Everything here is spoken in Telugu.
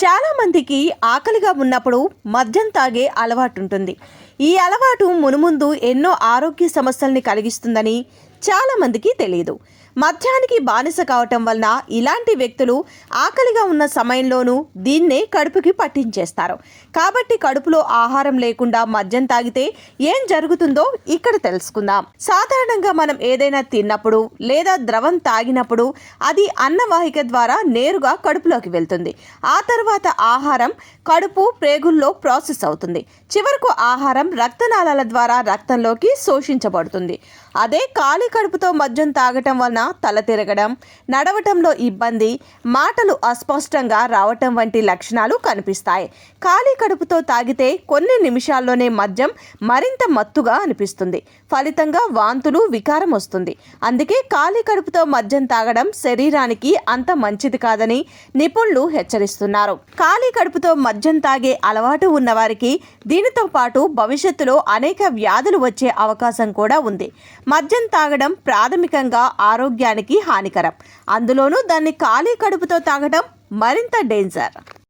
చాలా మందికి ఆకలిగా ఉన్నప్పుడు మద్యం తాగే అలవాటు ఉంటుంది. ఈ అలవాటు మునుముందు ఎన్నో ఆరోగ్య సమస్యల్ని కలిగిస్తుందని చాలా మందికి తెలియదు. మద్యానికి బానిస కావటం వలన ఇలాంటి వ్యక్తులు ఆకలిగా ఉన్న సమయంలోనూ దీన్నే కడుపుకి పట్టించేస్తారు. కాబట్టి కడుపులో ఆహారం లేకుండా మద్యం తాగితే ఏం జరుగుతుందో ఇక్కడ తెలుసుకుందాం. సాధారణంగా మనం ఏదైనా తిన్నప్పుడు లేదా ద్రవం తాగినప్పుడు అది అన్నవాహిక ద్వారా నేరుగా కడుపులోకి వెళ్తుంది. ఆ తర్వాత ఆహారం కడుపు ప్రేగుల్లో ప్రాసెస్ అవుతుంది. చివరకు ఆహారం రక్తనాళాల ద్వారా రక్తంలోకి శోషించబడుతుంది. అదే ఖాళీ కడుపుతో మద్యం తాగటం వలన తల తిరగడం, నడవటంలో ఇబ్బంది, మాటలు అస్పష్టంగా రావటం వంటి లక్షణాలు కనిపిస్తాయి. ఖాళీ కడుపుతో తాగితే కొన్ని నిమిషాల్లోనే మద్యం మరింత మత్తుగా అనిపిస్తుంది. ఫలితంగా వాంతులు, వికారం వస్తుంది. అందుకే ఖాళీ కడుపుతో మద్యం తాగడం శరీరానికి అంత మంచిది కాదని నిపుణులు హెచ్చరిస్తున్నారు. ఖాళీ కడుపుతో మద్యం తాగే అలవాటు ఉన్నవారికి దీనితో పాటు భవిష్యత్తులో అనేక వ్యాధులు వచ్చే అవకాశం కూడా ఉంది. మద్యం తాగడం ప్రాథమికంగా ఆరోగ్యానికి హానికరం. అందులోనూ దాన్ని ఖాళీ కడుపుతో తాగడం మరింత డేంజర్.